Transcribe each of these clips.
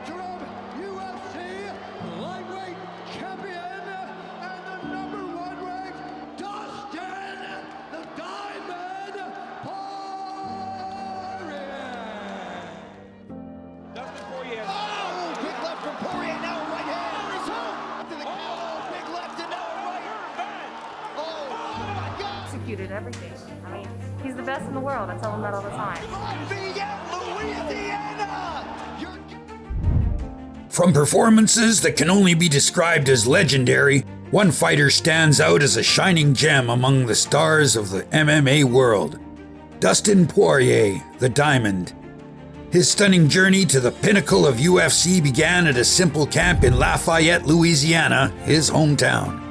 interim UFC lightweight champion and the #1 ranked Dustin the Diamond Poirier. Dustin Poirier. Oh, big left from Poirier, now a right hand. He's home. To the big left and now a right. Oh my God. Executed everything. I mean, he's the best in the world. I tell him that all the time. Lafayette, Louisiana. From performances that can only be described as legendary, one fighter stands out as a shining gem among the stars of the MMA world. Dustin Poirier, the Diamond. His stunning journey to the pinnacle of UFC began at a simple camp in Lafayette, Louisiana, his hometown.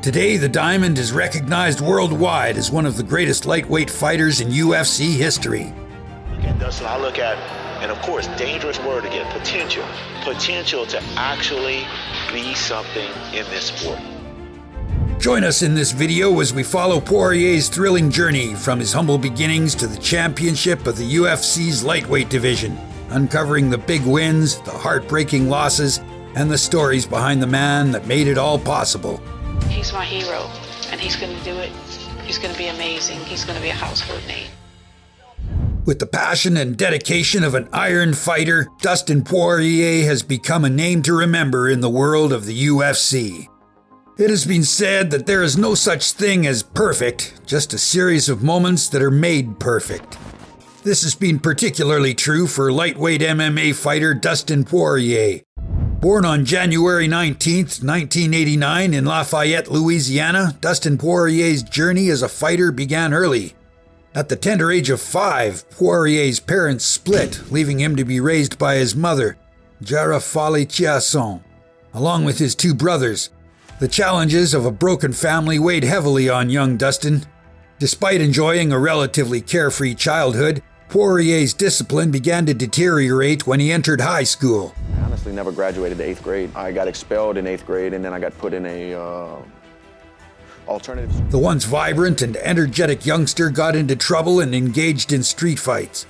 Today, the Diamond is recognized worldwide as one of the greatest lightweight fighters in UFC history. Look at Dustin, I look at, and of course, dangerous word again, potential. Potential to actually be something in this sport. Join us in this video as we follow Poirier's thrilling journey from his humble beginnings to the championship of the UFC's lightweight division, uncovering the big wins, the heartbreaking losses, and the stories behind the man that made it all possible. He's my hero, and he's going to do it. He's going to be amazing. He's going to be a household name. With the passion and dedication of an iron fighter, Dustin Poirier has become a name to remember in the world of the UFC. It has been said that there is no such thing as perfect, just a series of moments that are made perfect. This has been particularly true for lightweight MMA fighter Dustin Poirier. Born on January 19, 1989 in Lafayette, Louisiana, Dustin Poirier's journey as a fighter began early. At the tender age of 5, Poirier's parents split, leaving him to be raised by his mother, Jara Chiasson, along with his 2 brothers. The challenges of a broken family weighed heavily on young Dustin. Despite enjoying a relatively carefree childhood, Poirier's discipline began to deteriorate when he entered high school. I honestly never graduated to 8th grade. I got expelled in 8th grade, and then I got put in a alternative. The once vibrant and energetic youngster got into trouble and engaged in street fights.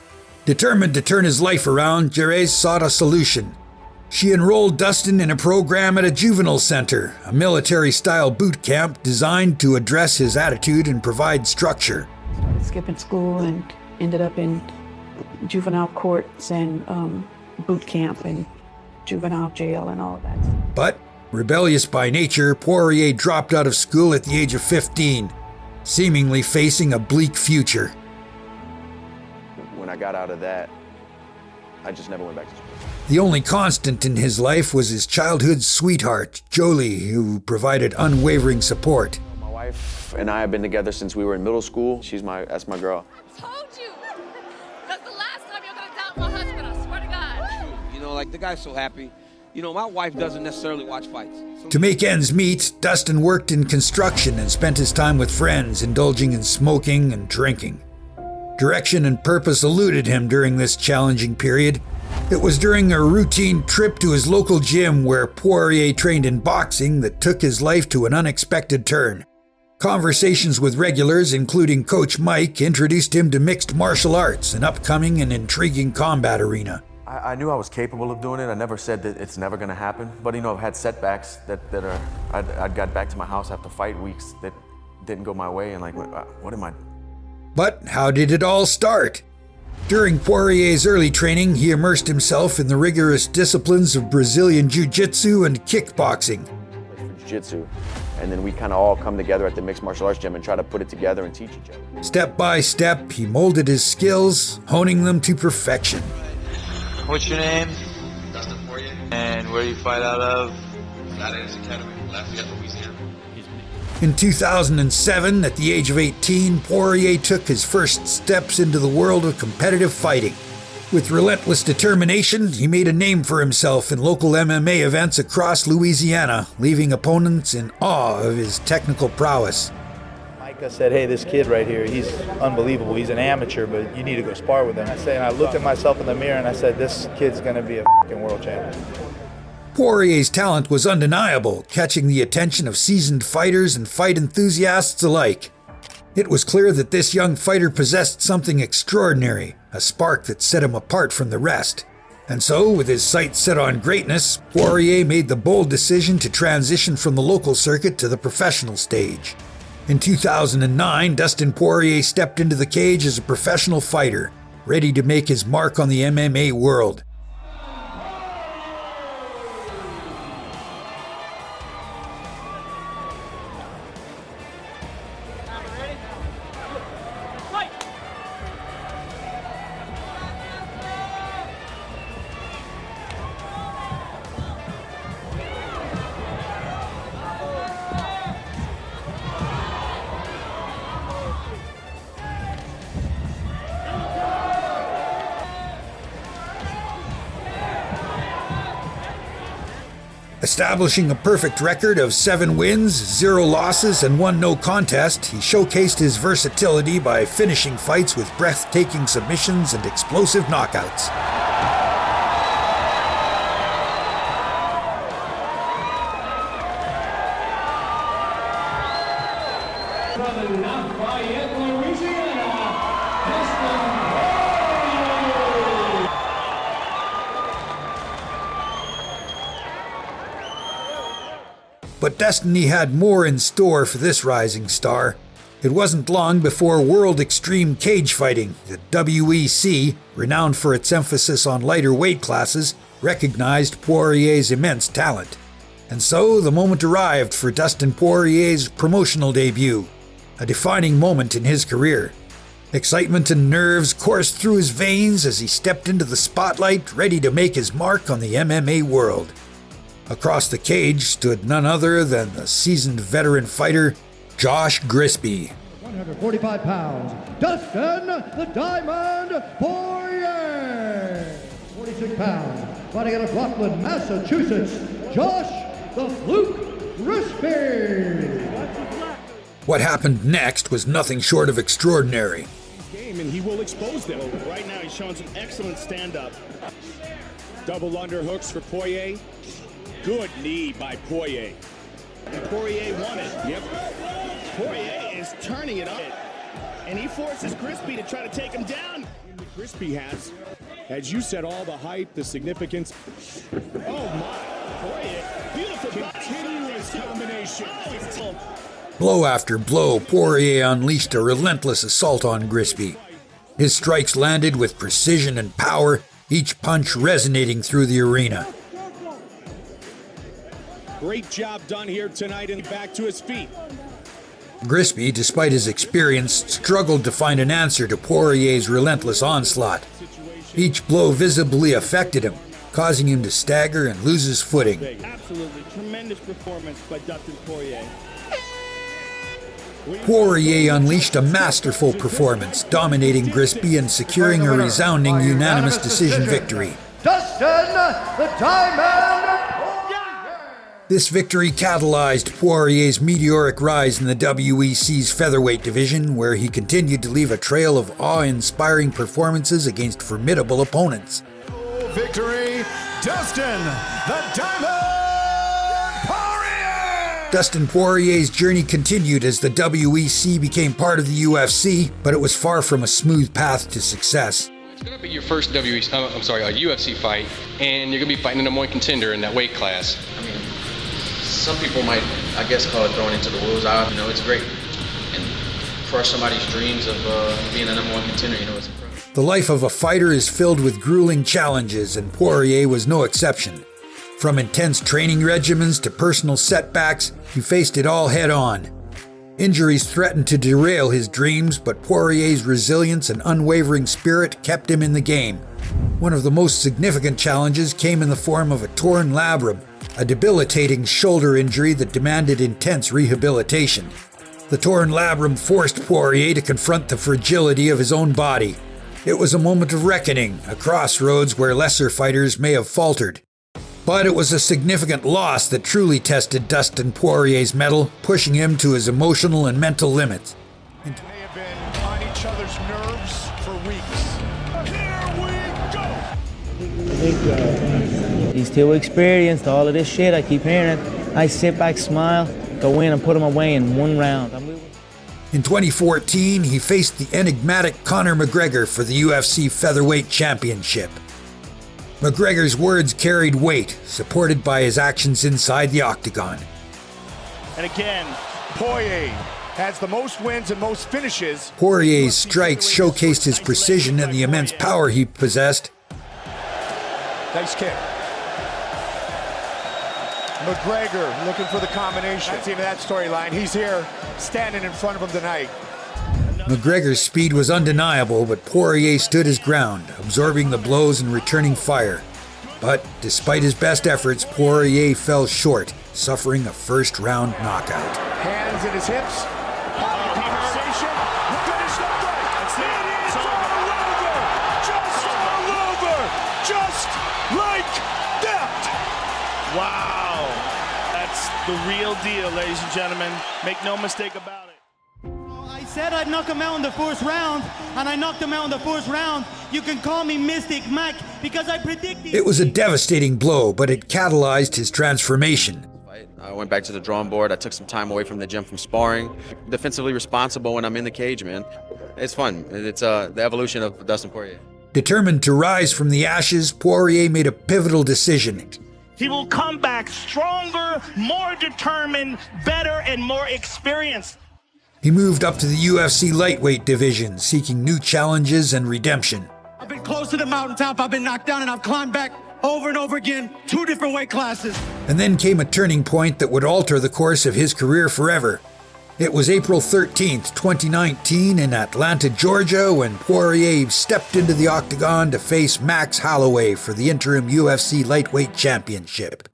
Determined to turn his life around, Jerez sought a solution. She enrolled Dustin in a program at a juvenile center, a military-style boot camp designed to address his attitude and provide structure. Started skipping school and ended up in juvenile courts and boot camp and juvenile jail and all of that. But, rebellious by nature, Poirier dropped out of school at the age of 15, seemingly facing a bleak future. When I got out of that, I just never went back to school. The only constant in his life was his childhood sweetheart, Jolie, who provided unwavering support. My wife and I have been together since we were in middle school. That's my girl. I told you! That's the last time you're gonna doubt my husband, I swear to God. You know, like the guy's so happy. You know, my wife doesn't necessarily watch fights. To make ends meet, Dustin worked in construction and spent his time with friends, indulging in smoking and drinking. Direction and purpose eluded him during this challenging period. It was during a routine trip to his local gym where Poirier trained in boxing that took his life to an unexpected turn. Conversations with regulars, including Coach Mike, introduced him to mixed martial arts, an upcoming and intriguing combat arena. I knew I was capable of doing it. I never said that it's never going to happen. But, you know, I've had setbacks I'd got back to my house after fight weeks that didn't go my way, and like, what am I? But how did it all start? During Poirier's early training, he immersed himself in the rigorous disciplines of Brazilian Jiu-Jitsu and kickboxing. Jiu-Jitsu, and then we kind of all come together at the mixed martial arts gym and try to put it together and teach each other. Step by step, he molded his skills, honing them to perfection. What's your name? Dustin Poirier. And where do you fight out of? Gladiators Academy, Lafayette, Louisiana. In 2007, at the age of 18, Poirier took his first steps into the world of competitive fighting. With relentless determination, he made a name for himself in local MMA events across Louisiana, leaving opponents in awe of his technical prowess. Micah said, hey, this kid right here, he's unbelievable. He's an amateur, but you need to go spar with him. I looked at myself in the mirror and I said, this kid's going to be a f***ing world champion. Poirier's talent was undeniable, catching the attention of seasoned fighters and fight enthusiasts alike. It was clear that this young fighter possessed something extraordinary, a spark that set him apart from the rest. And so, with his sights set on greatness, Poirier made the bold decision to transition from the local circuit to the professional stage. In 2009, Dustin Poirier stepped into the cage as a professional fighter, ready to make his mark on the MMA world. Establishing a perfect record of 7 wins, 0 losses, and 1 no contest, he showcased his versatility by finishing fights with breathtaking submissions and explosive knockouts. But destiny had more in store for this rising star. It wasn't long before World Extreme Cage Fighting, the WEC, renowned for its emphasis on lighter weight classes, recognized Poirier's immense talent. And so the moment arrived for Dustin Poirier's promotional debut, a defining moment in his career. Excitement and nerves coursed through his veins as he stepped into the spotlight, ready to make his mark on the MMA world. Across the cage stood none other than the seasoned veteran fighter, Josh Grisby. 145 pounds, Dustin the Diamond Poirier. 46 pounds, fighting out of Rockland, Massachusetts, Josh the Fluke Grisby. What happened next was nothing short of extraordinary. Game, and he will expose them. Right now he's showing some excellent stand-up. Double underhooks for Poirier. Good knee by Poirier. And Poirier won it. Yep. Poirier is turning it up. And he forces Grisby to try to take him down. Grisby has, as you said, all the hype, the significance. Oh my, Poirier, beautiful continuous combination. Blow after blow, Poirier unleashed a relentless assault on Grisby. His strikes landed with precision and power, each punch resonating through the arena. Great job done here tonight and back to his feet. Grisby, despite his experience, struggled to find an answer to Poirier's relentless onslaught. Each blow visibly affected him, causing him to stagger and lose his footing. Absolutely tremendous performance by Dustin Poirier. Poirier unleashed a masterful performance, dominating Grisby and securing a resounding unanimous decision victory. Dustin the Diamond. This victory catalyzed Poirier's meteoric rise in the WEC's featherweight division, where he continued to leave a trail of awe-inspiring performances against formidable opponents. Victory, Dustin the Diamond Poirier! Dustin Poirier's journey continued as the WEC became part of the UFC, but it was far from a smooth path to success. It's going to be your first UFC fight, and you're going to be fighting a number 1 contender in that weight class. I mean, some people might, I guess, call it throwing into the wolves. It's great. And crush somebody's dreams of being a number 1 contender, it's incredible. The life of a fighter is filled with grueling challenges, and Poirier was no exception. From intense training regimens to personal setbacks, he faced it all head-on. Injuries threatened to derail his dreams, but Poirier's resilience and unwavering spirit kept him in the game. One of the most significant challenges came in the form of a torn labrum, a debilitating shoulder injury that demanded intense rehabilitation. The torn labrum forced Poirier to confront the fragility of his own body. It was a moment of reckoning, a crossroads where lesser fighters may have faltered. But it was a significant loss that truly tested Dustin Poirier's mettle, pushing him to his emotional and mental limits. They have been on each other's nerves for weeks. Here we go! He's too experienced, all of this shit, I keep hearing it. I sit back, smile, go in and put him away in 1 round. In 2014, he faced the enigmatic Conor McGregor for the UFC Featherweight Championship. McGregor's words carried weight, supported by his actions inside the octagon. And again, Poirier has the most wins and most finishes. Poirier's strikes showcased his precision and the immense power he possessed. Nice kick. McGregor looking for the combination. That's even that storyline. He's here standing in front of him tonight. McGregor's speed was undeniable, but Poirier stood his ground, absorbing the blows and returning fire. But despite his best efforts, Poirier fell short, suffering a first-round knockout. Hands in his hips. Conversation. Finished up right. It is all over. Just all over. Just like that. Wow. That's the real deal, ladies and gentlemen. Make no mistake about it. I said I'd knock him out in the first round, and I knocked him out in the first round. You can call me Mystic Mac because I predicted. It was a devastating blow, but it catalyzed his transformation. I went back to the drawing board. I took some time away from the gym from sparring. Defensively responsible when I'm in the cage, man. It's fun. It's the evolution of Dustin Poirier. Determined to rise from the ashes, Poirier made a pivotal decision. He will come back stronger, more determined, better, and more experienced. He moved up to the UFC lightweight division, seeking new challenges and redemption. I've been close to the mountaintop. I've been knocked down, and I've climbed back over and over again, 2 different weight classes. And then came a turning point that would alter the course of his career forever. It was April 13th, 2019 in Atlanta, Georgia, when Poirier stepped into the octagon to face Max Holloway for the interim UFC lightweight championship.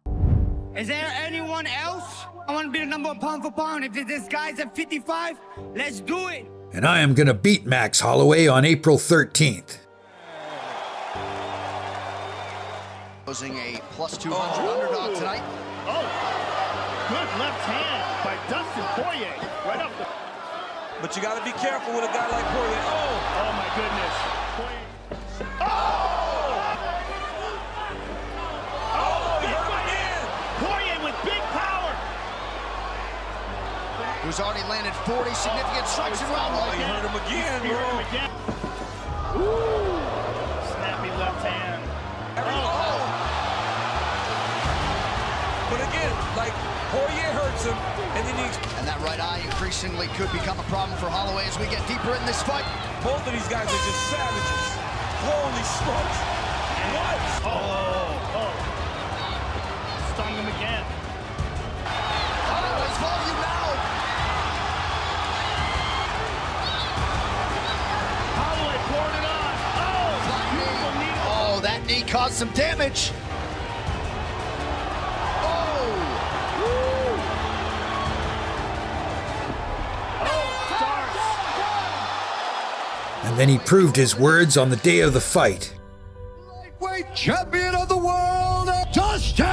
Is there anyone else? I want to be the number 1 pound for pound. If this guy's at 55, let's do it. And I am going to beat Max Holloway on April 13th. Closing a plus 200 underdog tonight. Oh, good left hand by Dustin Poirier. Right up the... But you got to be careful with a guy like Poirier. Oh my goodness. Poirier. Oh, he hit my hand. Poirier with big power. Who's already landed 40 significant strikes in round 1. He hurt him again, bro. Ooh. Snappy left hand. But again, like, Poirier hurts him, and then and that right eye increasingly could become a problem for Holloway as we get deeper in this fight. Both of these guys are just savages. Holy smokes. What? Oh. Stung him again. Holloway's volume now. Holloway poured it on. Oh, that knee caused some damage. And then he proved his words on the day of the fight. Lightweight champion of the world, Dustin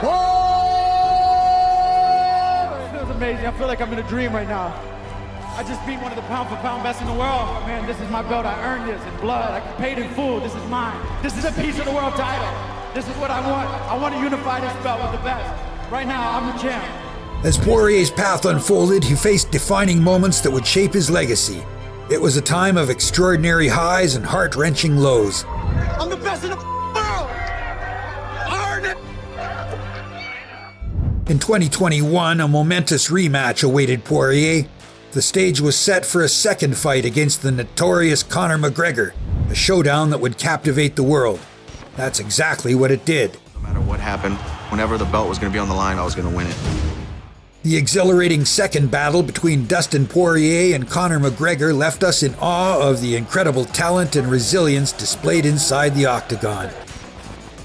Poirier! It feels amazing. I feel like I'm in a dream right now. I just beat one of the pound for pound best in the world. Man, this is my belt. I earned this in blood. I paid in full. This is mine. This is a piece of the world title. This is what I want. I want to unify this belt with the best. Right now, I'm the champ. As Poirier's path unfolded, he faced defining moments that would shape his legacy. It was a time of extraordinary highs and heart-wrenching lows. I'm the best in the world! Earn it! In 2021, a momentous rematch awaited Poirier. The stage was set for a second fight against the notorious Conor McGregor, a showdown that would captivate the world. That's exactly what it did. No matter what happened, whenever the belt was going to be on the line, I was going to win it. The exhilarating second battle between Dustin Poirier and Conor McGregor left us in awe of the incredible talent and resilience displayed inside the octagon.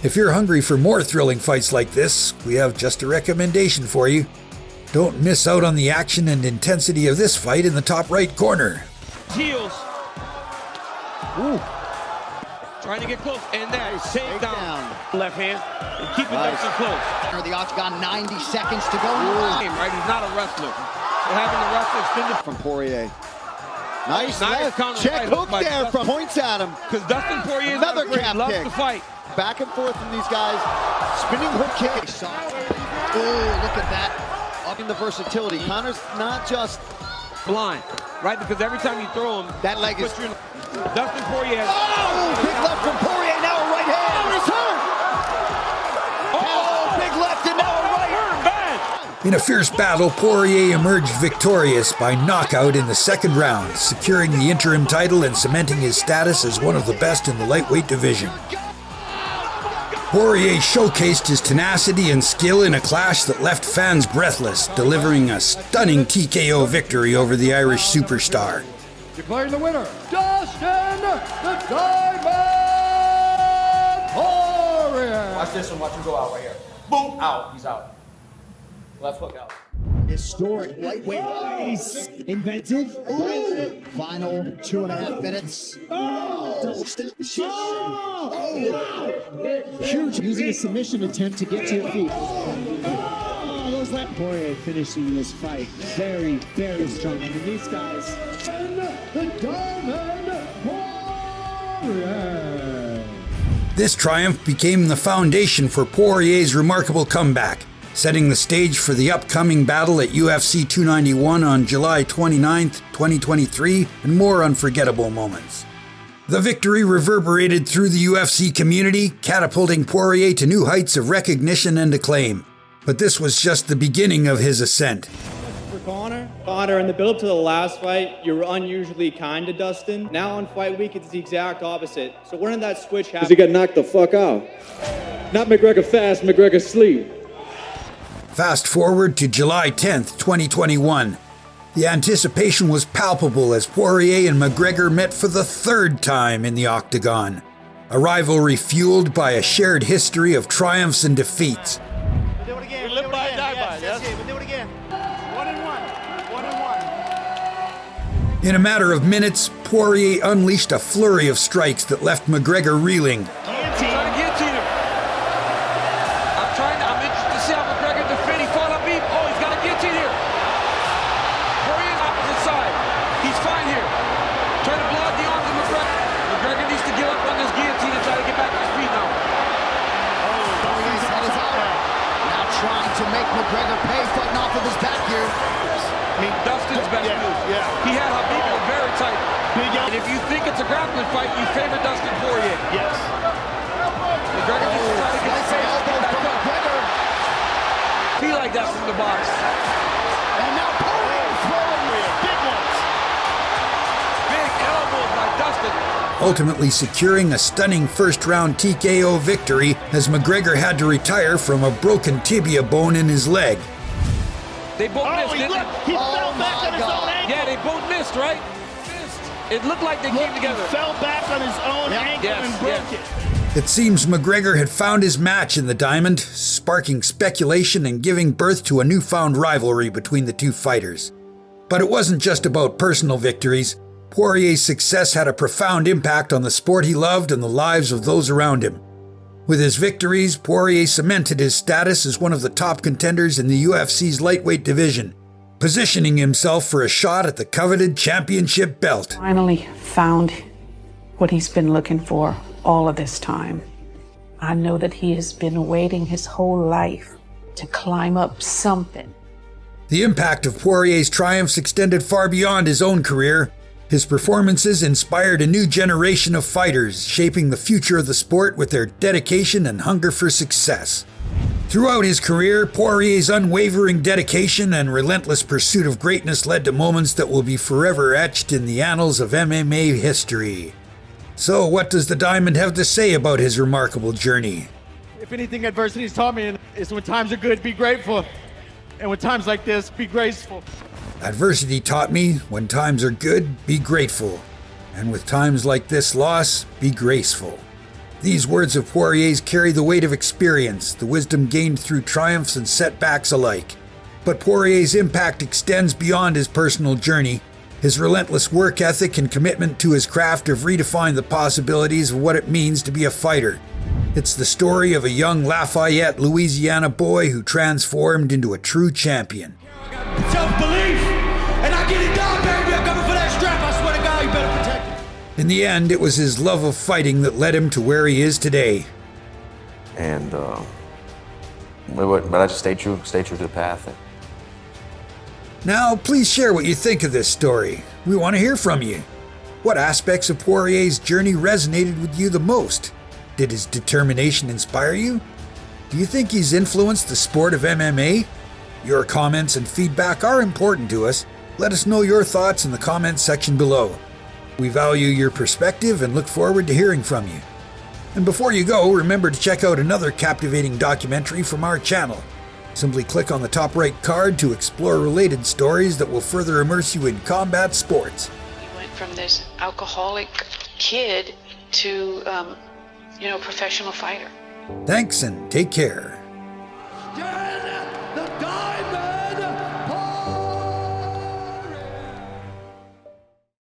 If you're hungry for more thrilling fights like this, we have just a recommendation for you. Don't miss out on the action and intensity of this fight in the top right corner. Heels. Ooh. Trying to get close, and that is takedown. Left hand, and keeping Dustin close. Under the octagon, 90 seconds to go. Right, he's not a wrestler. We're having the wrestler extended from Poirier. Nice left. Check hook there from points at him. Because Dustin Poirier another calf loves kick. to fight. Back and forth from these guys. Spinning hook kick. Oh, look at that. Up in the versatility. Conor's not just blind, right? Because every time you throw him, that leg is. Dustin Poirier has... Oh, big left from Poirier, now a right hand. In a fierce battle, Poirier emerged victorious by knockout in the second round, securing the interim title and cementing his status as one of the best in the lightweight division. Poirier showcased his tenacity and skill in a clash that left fans breathless, delivering a stunning TKO victory over the Irish superstar. Declaring the winner, Dustin the Diamond Poirier. Watch this one, watch him go out right here. Boom, out, he's out. Left hook out. Historic lightweight rise. Inventive. Final 2.5 minutes. Huge. Using a submission attempt to get to your feet. Poirier finishing this fight very, very strong. I mean, these guys. The Diamond Poirier. This triumph became the foundation for Poirier's remarkable comeback, setting the stage for the upcoming battle at UFC 291 on July 29th, 2023, and more unforgettable moments. The victory reverberated through the UFC community, catapulting Poirier to new heights of recognition and acclaim. But this was just the beginning of his ascent. For Conor, in the build-up to the last fight, you were unusually kind to Dustin. Now on fight week, it's the exact opposite. So when did that switch happen? Because he got knocked the fuck out. Not McGregor fast, McGregor sleep. Fast forward to July 10th, 2021. The anticipation was palpable as Poirier and McGregor met for the third time in the octagon. A rivalry fueled by a shared history of triumphs and defeats. We'll do it again. We live by, die by. Yes. We'll do it again. 1-1. 1-1. In a matter of minutes, Poirier unleashed a flurry of strikes that left McGregor reeling. McGregor pay fighting off of his back here. I mean, Dustin's best move. Yeah. He had Habib very tight. And if you think it's a grappling fight, you favor Dustin Poirier. Yes. McGregor needs to try to get his face back up. Feel like that from the box. And now Poirier throwing big ones. Big elbows by Dustin. Ultimately securing a stunning first-round TKO victory as McGregor had to retire from a broken tibia bone in his leg. They both missed, didn't they? He fell back on his own ankle. Yeah, they both missed, right? It looked like they came together. He fell back on his own ankle and broke it. It seems McGregor had found his match in the Diamond, sparking speculation and giving birth to a newfound rivalry between the two fighters. But it wasn't just about personal victories. Poirier's success had a profound impact on the sport he loved and the lives of those around him. With his victories, Poirier cemented his status as one of the top contenders in the UFC's lightweight division, positioning himself for a shot at the coveted championship belt. Finally found what he's been looking for all of this time. I know that he has been waiting his whole life to climb up something. The impact of Poirier's triumphs extended far beyond his own career. His performances inspired a new generation of fighters, shaping the future of the sport with their dedication and hunger for success. Throughout his career, Poirier's unwavering dedication and relentless pursuit of greatness led to moments that will be forever etched in the annals of MMA history. So, what does the Diamond have to say about his remarkable journey? If anything adversity's taught me is when times are good, be grateful. And when times like this, be graceful. Adversity taught me, when times are good, be grateful. And with times like this loss, be graceful. These words of Poirier's carry the weight of experience, the wisdom gained through triumphs and setbacks alike. But Poirier's impact extends beyond his personal journey. His relentless work ethic and commitment to his craft have redefined the possibilities of what it means to be a fighter. It's the story of a young Lafayette, Louisiana boy who transformed into a true champion. Self-belief, and I get it done, baby. I'm coming for that strap. I swear to God, you better protect it. In the end, it was his love of fighting that led him to where he is today. And but I just stay true to the path. Now, please share what you think of this story. We want to hear from you. What aspects of Poirier's journey resonated with you the most? Did his determination inspire you? Do you think he's influenced the sport of MMA? Your comments and feedback are important to us. Let us know your thoughts in the comments section below. We value your perspective and look forward to hearing from you. And before you go, remember to check out another captivating documentary from our channel. Simply click on the top right card to explore related stories that will further immerse you in combat sports. He went from this alcoholic kid to, professional fighter. Thanks and take care.